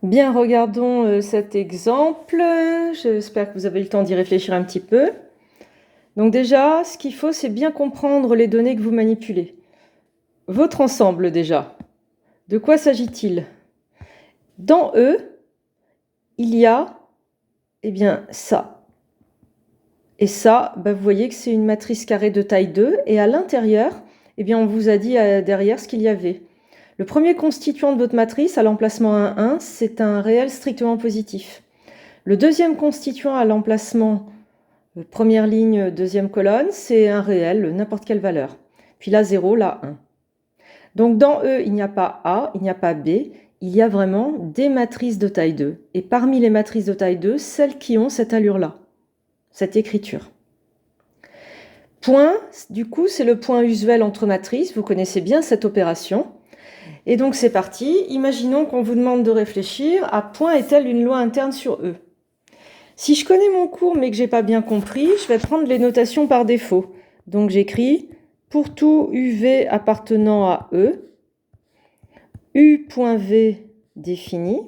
Bien, regardons cet exemple. J'espère que vous avez eu le temps d'y réfléchir un petit peu. Donc déjà, ce qu'il faut, c'est bien comprendre les données que vous manipulez. Votre ensemble déjà. De quoi s'agit-il? Dans E, il y a ça. Et ça, vous voyez que c'est une matrice carrée de taille 2. Et à l'intérieur, on vous a dit derrière ce qu'il y avait. Le premier constituant de votre matrice, à l'emplacement 1,1, c'est un réel strictement positif. Le deuxième constituant à l'emplacement première ligne, deuxième colonne, c'est un réel, n'importe quelle valeur. Puis là, 0, là, 1. Donc dans E, il n'y a pas A, il n'y a pas B, il y a vraiment des matrices de taille 2. Et parmi les matrices de taille 2, celles qui ont cette allure-là, cette écriture. Point, du coup, c'est le point usuel entre matrices. Vous connaissez bien cette opération. Et donc c'est parti. Imaginons qu'on vous demande de réfléchir à point est-elle une loi interne sur E? Si je connais mon cours mais que je n'ai pas bien compris, je vais prendre les notations par défaut. Donc j'écris pour tout UV appartenant à E, U.V défini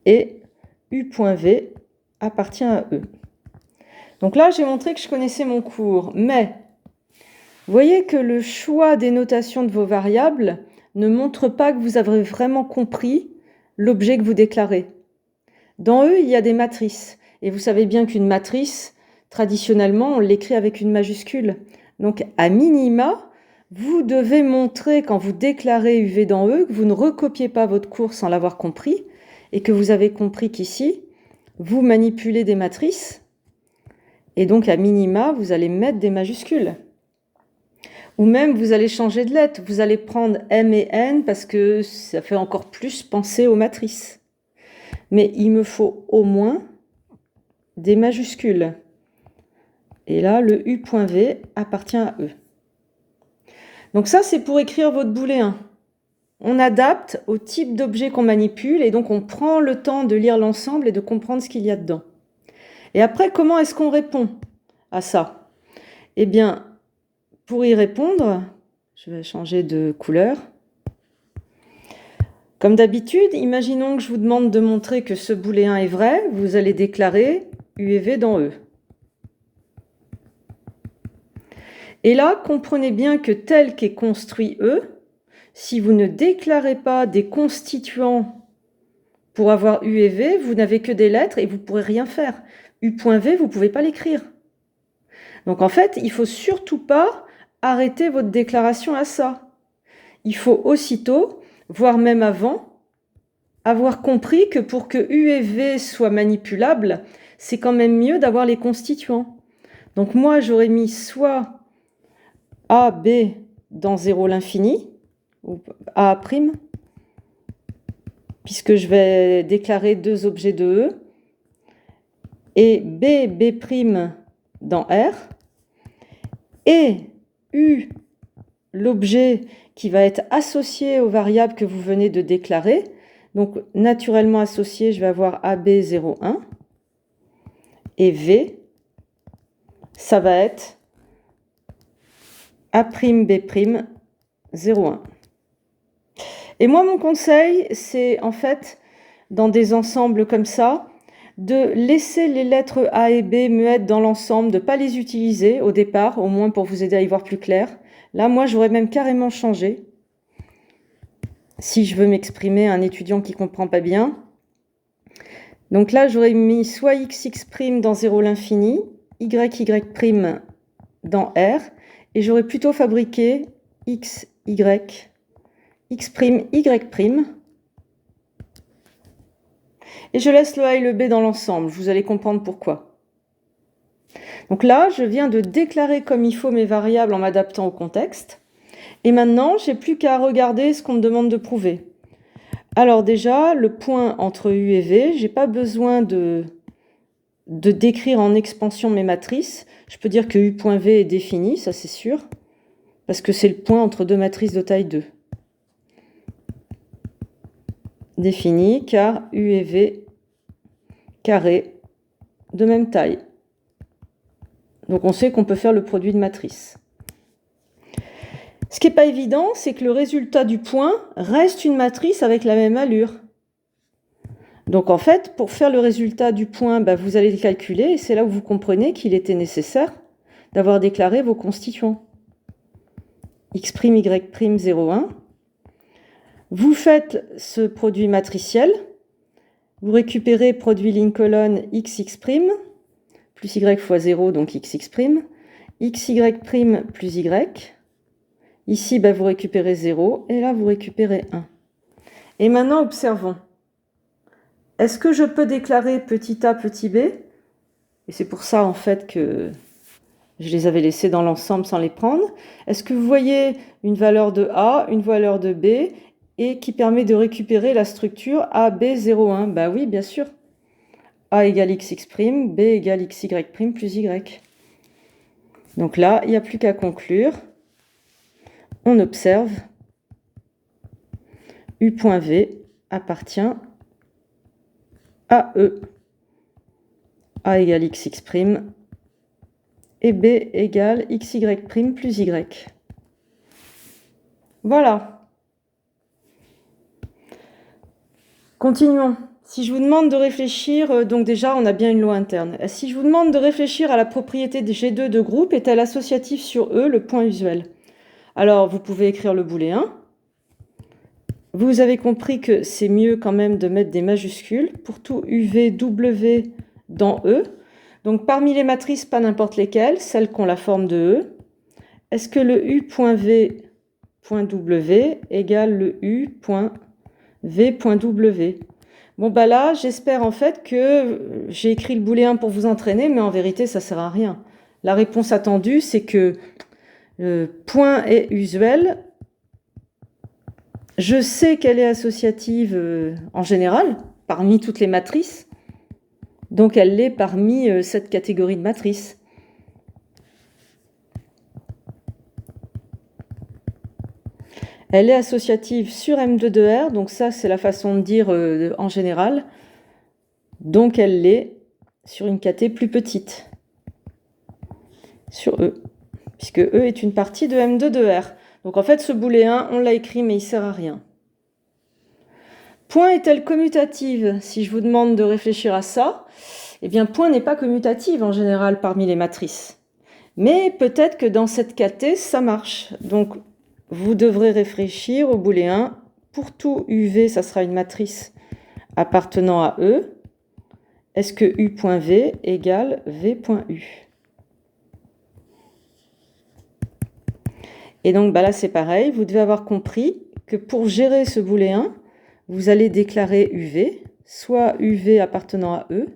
et U.V appartient à E. Donc là, j'ai montré que je connaissais mon cours, mais vous voyez que le choix des notations de vos variables ne montre pas que vous avez vraiment compris l'objet que vous déclarez. Dans E, il y a des matrices. Et vous savez bien qu'une matrice, traditionnellement, on l'écrit avec une majuscule. Donc, à minima, vous devez montrer, quand vous déclarez UV dans E, que vous ne recopiez pas votre cours sans l'avoir compris, et que vous avez compris qu'ici, vous manipulez des matrices, et donc, à minima, vous allez mettre des majuscules. Ou même, vous allez changer de lettre. Vous allez prendre M et N, parce que ça fait encore plus penser aux matrices. Mais il me faut au moins des majuscules. Et là, le U.V appartient à E. Donc ça, c'est pour écrire votre booléen. On adapte au type d'objet qu'on manipule et donc on prend le temps de lire l'ensemble et de comprendre ce qu'il y a dedans. Et après, comment est-ce qu'on répond à ça? Eh bien, pour y répondre, je vais changer de couleur. Comme d'habitude, imaginons que je vous demande de montrer que ce booléen est vrai. Vous allez déclarer U et V dans E. Et là, comprenez bien que tel qu'est construit E, si vous ne déclarez pas des constituants pour avoir U et V, vous n'avez que des lettres et vous ne pourrez rien faire. U.V, vous ne pouvez pas l'écrire. Donc en fait, il ne faut surtout pas arrêter votre déclaration à ça. Il faut aussitôt, voire même avant, avoir compris que pour que U et V soient manipulables, c'est quand même mieux d'avoir les constituants. Donc moi, j'aurais mis soit A, B dans 0 l'infini, ou A', puisque je vais déclarer deux objets de E, et B, B' dans R, et U, l'objet qui va être associé aux variables que vous venez de déclarer. Donc, naturellement associé, je vais avoir AB 01, et V, ça va être A'B' 01. Et moi, mon conseil, c'est en fait, dans des ensembles comme ça, de laisser les lettres A et B muettes dans l'ensemble, de ne pas les utiliser au départ, au moins pour vous aider à y voir plus clair. Là, moi, j'aurais même carrément changé. Si je veux m'exprimer à un étudiant qui ne comprend pas bien. Donc là, j'aurais mis soit XX' dans 0 l'infini, YY' dans R, et j'aurais plutôt fabriqué XY, X', Y', et je laisse le A et le B dans l'ensemble. Vous allez comprendre pourquoi. Donc là, je viens de déclarer comme il faut mes variables en m'adaptant au contexte. Et maintenant, je n'ai plus qu'à regarder ce qu'on me demande de prouver. Alors déjà, le point entre U et V, je n'ai pas besoin de décrire en expansion mes matrices. Je peux dire que U.V est défini, ça c'est sûr, parce que c'est le point entre deux matrices de taille 2. Défini, car U et V carré de même taille. Donc on sait qu'on peut faire le produit de matrice. Ce qui n'est pas évident, c'est que le résultat du point reste une matrice avec la même allure. Donc en fait, pour faire le résultat du point, vous allez le calculer et c'est là où vous comprenez qu'il était nécessaire d'avoir déclaré vos constituants. X', Y', 0, 1. Vous faites ce produit matriciel, vous récupérez produit ligne colonne XX', plus Y fois 0, donc XX', XY' plus Y. Ici, vous récupérez 0 et là, vous récupérez 1. Et maintenant, observons. Est-ce que je peux déclarer petit a, petit b? Et c'est pour ça, en fait, que je les avais laissés dans l'ensemble sans les prendre. Est-ce que vous voyez une valeur de a, une valeur de b, et qui permet de récupérer la structure AB01? Bah oui, bien sûr. A égale XX', B égale XY' plus Y. Donc là, il n'y a plus qu'à conclure. On observe U.V appartient à E. A égale XX' et B égale XY' plus Y. Voilà. Continuons. Si je vous demande de réfléchir, donc déjà on a bien une loi interne. Si je vous demande de réfléchir à la propriété de G2 de groupe, est-elle associative sur E, le point usuel? Alors vous pouvez écrire le booléen. Vous avez compris que c'est mieux quand même de mettre des majuscules pour tout UV, W dans E. Donc parmi les matrices, pas n'importe lesquelles, celles qui ont la forme de E. Est-ce que le U.V.W égale le U.V.W? Bon là, j'espère en fait que j'ai écrit le booléen pour vous entraîner, mais en vérité, ça sert à rien. La réponse attendue, c'est que le point est usuel. Je sais qu'elle est associative en général, parmi toutes les matrices. Donc elle l'est parmi cette catégorie de matrices. Elle est associative sur M2 de R, donc ça c'est la façon de dire en général. Donc elle l'est sur une caté plus petite, sur E, puisque E est une partie de M2 de R. Donc en fait ce booléen, on l'a écrit mais il ne sert à rien. Point est-elle commutative? Si je vous demande de réfléchir à ça, eh bien point n'est pas commutative en général parmi les matrices. Mais peut-être que dans cette caté, ça marche. Donc vous devrez réfléchir au booléen. Pour tout UV, ça sera une matrice appartenant à E. Est-ce que U.V égale V.U? Et donc là, c'est pareil. Vous devez avoir compris que pour gérer ce booléen, vous allez déclarer UV, soit UV appartenant à E.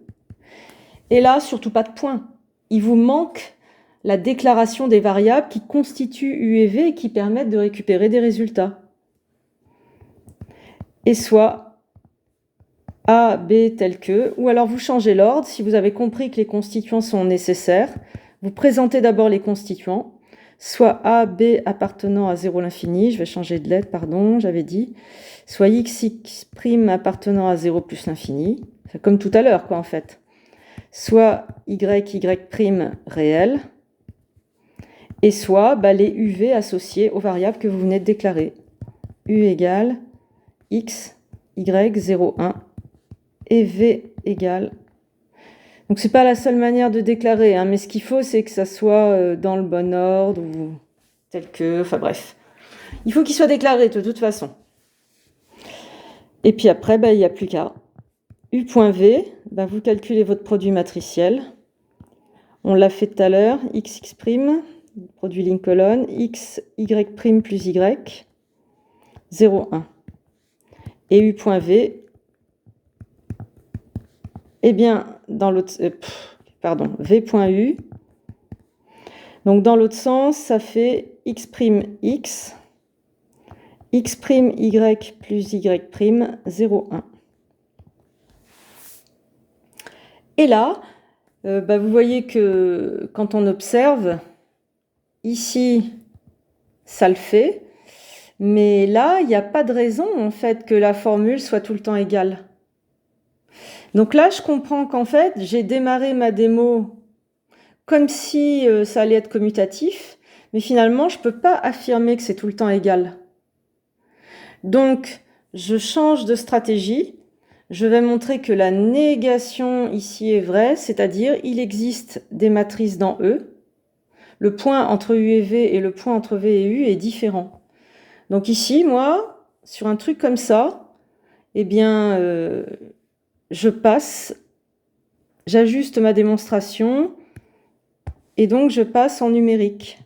Et là, surtout pas de point. Il vous manque la déclaration des variables qui constituent U et V et qui permettent de récupérer des résultats. Et soit A, B tel que, ou alors vous changez l'ordre. Si vous avez compris que les constituants sont nécessaires, vous présentez d'abord les constituants, soit A, B appartenant à 0 l'infini, je vais changer de lettre, pardon, j'avais dit, soit X appartenant à 0 plus l'infini, comme tout à l'heure, quoi, en fait. Soit Y réel, et soit les UV associés aux variables que vous venez de déclarer. U égale X, Y, 0, 1, et V égale. Donc c'est pas la seule manière de déclarer, hein, mais ce qu'il faut, c'est que ça soit dans le bon ordre, ou tel que, enfin bref. Il faut qu'il soit déclaré de toute façon. Et puis après, il n'y a plus qu'à. U.V, vous calculez votre produit matriciel. On l'a fait tout à l'heure, XX', produit ligne colonne, X, Y' plus Y, 0, 1. Et U.V, eh bien, dans l'autre... V.U. Donc, dans l'autre sens, ça fait X', X, Y plus Y', 0, 1. Et là, vous voyez que quand on observe, ici, ça le fait, mais là, il n'y a pas de raison en fait que la formule soit tout le temps égale. Donc là, je comprends qu'en fait, j'ai démarré ma démo comme si ça allait être commutatif, mais finalement, je ne peux pas affirmer que c'est tout le temps égal. Donc, je change de stratégie. Je vais montrer que la négation ici est vraie, c'est-à-dire il existe des matrices dans E. Le point entre U et V et le point entre V et U est différent. Donc ici, moi, sur un truc comme ça, eh bien, je passe, j'ajuste ma démonstration et donc je passe en numérique.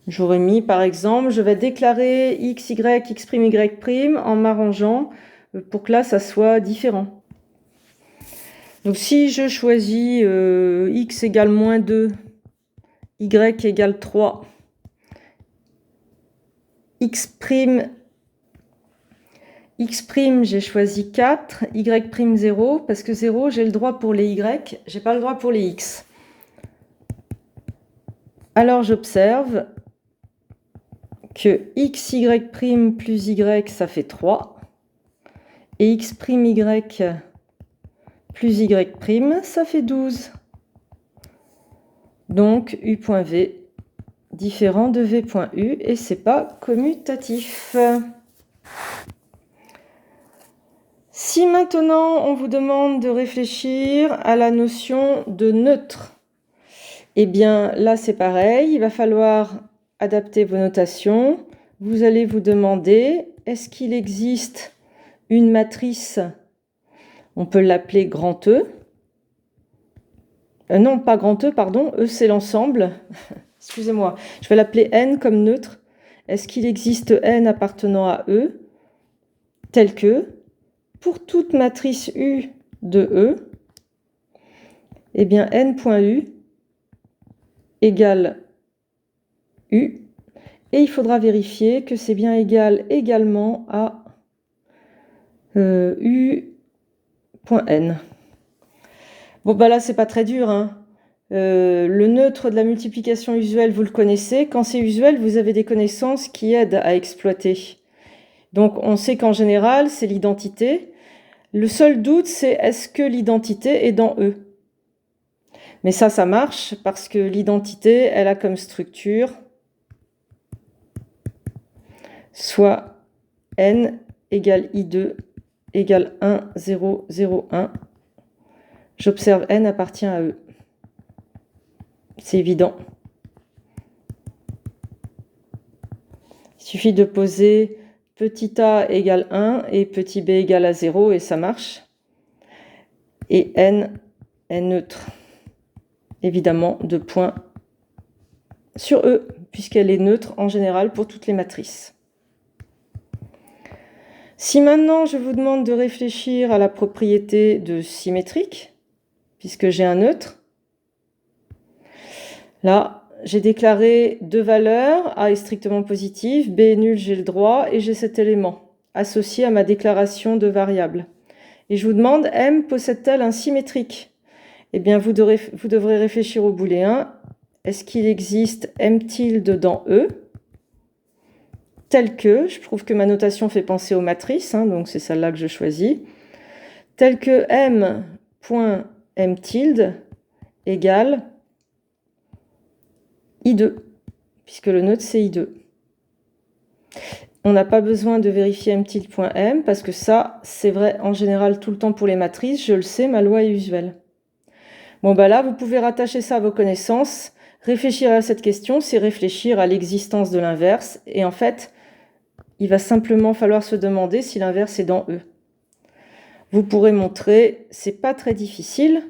J'aurais mis, par exemple, je vais déclarer x, y, x', y' en m'arrangeant pour que là, ça soit différent. Donc, si je choisis x égale moins 2, y égale 3, x', j'ai choisi 4, y' 0, parce que 0, j'ai le droit pour les y, j'ai pas le droit pour les x. Alors, j'observe que x, y' plus y, ça fait 3. Et x', y plus y', ça fait 12. Donc, u.v différent de v.u, et c'est pas commutatif. Si maintenant on vous demande de réfléchir à la notion de neutre, eh bien là c'est pareil, il va falloir adapter vos notations. Vous allez vous demander, est-ce qu'il existe une matrice, on peut l'appeler grand E. Non, pas grand E, pardon, E c'est l'ensemble. Excusez-moi, je vais l'appeler N comme neutre. Est-ce qu'il existe N appartenant à E, tel que, pour toute matrice U de E, eh bien N.U égale U, et il faudra vérifier que c'est bien égal également à U.N. Bon, bah là, c'est pas très dur, hein. Le neutre de la multiplication usuelle, vous le connaissez. Quand c'est usuel, vous avez des connaissances qui aident à exploiter. Donc, on sait qu'en général, c'est l'identité. Le seul doute, c'est est-ce que l'identité est dans E? Mais ça marche parce que l'identité, elle a comme structure soit N égale I2 égale 1, 0, 0, 1. J'observe N appartient à E. C'est évident. Il suffit de poser petit a égale 1 et petit b égale à 0 et ça marche. Et N est neutre, évidemment, de point sur E, puisqu'elle est neutre en général pour toutes les matrices. Si maintenant je vous demande de réfléchir à la propriété de symétrique, puisque j'ai un neutre, là, j'ai déclaré deux valeurs, A est strictement positif, B est nul, j'ai le droit, et j'ai cet élément associé à ma déclaration de variable. Et je vous demande, M possède-t-elle un symétrique? Eh bien, vous devrez réfléchir au booléen. Est-ce qu'il existe M tilde dans E, tel que, je trouve que ma notation fait penser aux matrices, hein, donc c'est celle-là que je choisis, tel que M.M tilde égale I2, puisque le neutre c'est I2. On n'a pas besoin de vérifier M tilde.M, parce que ça, c'est vrai en général tout le temps pour les matrices, je le sais, ma loi est usuelle. Bon, bah là, vous pouvez rattacher ça à vos connaissances. Réfléchir à cette question, c'est réfléchir à l'existence de l'inverse, et en fait, il va simplement falloir se demander si l'inverse est dans E. Vous pourrez montrer, c'est pas très difficile,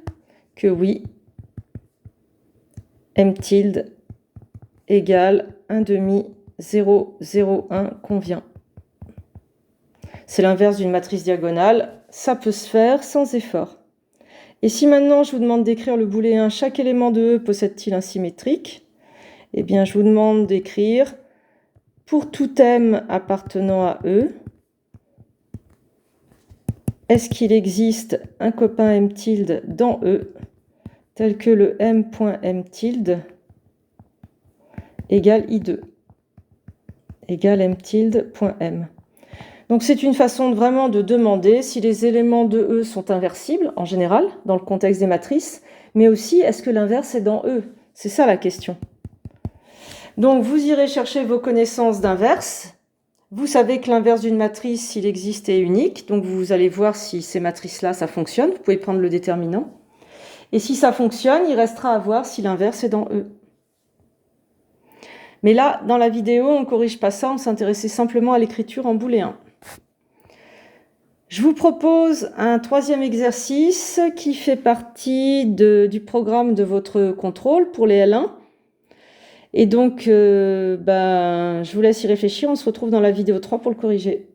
que oui, M tilde égale 1 demi 0, 0, 1 convient. C'est l'inverse d'une matrice diagonale, ça peut se faire sans effort. Et si maintenant je vous demande d'écrire le booléen chaque élément de E possède-t-il un symétrique? Eh bien je vous demande d'écrire pour tout M appartenant à E, est-ce qu'il existe un copain M tilde dans E, tel que le M.M tilde égale I2, égale M tilde.M. Donc c'est une façon vraiment de demander si les éléments de E sont inversibles, en général, dans le contexte des matrices, mais aussi est-ce que l'inverse est dans E? C'est ça la question. Donc, vous irez chercher vos connaissances d'inverse. Vous savez que l'inverse d'une matrice, s'il existe, est unique. Donc, vous allez voir si ces matrices-là, ça fonctionne. Vous pouvez prendre le déterminant. Et si ça fonctionne, il restera à voir si l'inverse est dans E. Mais là, dans la vidéo, on ne corrige pas ça. On s'intéressait simplement à l'écriture en booléen. Je vous propose un troisième exercice qui fait partie du programme de votre contrôle pour les L1. Et donc, je vous laisse y réfléchir. On se retrouve dans la vidéo 3 pour le corriger.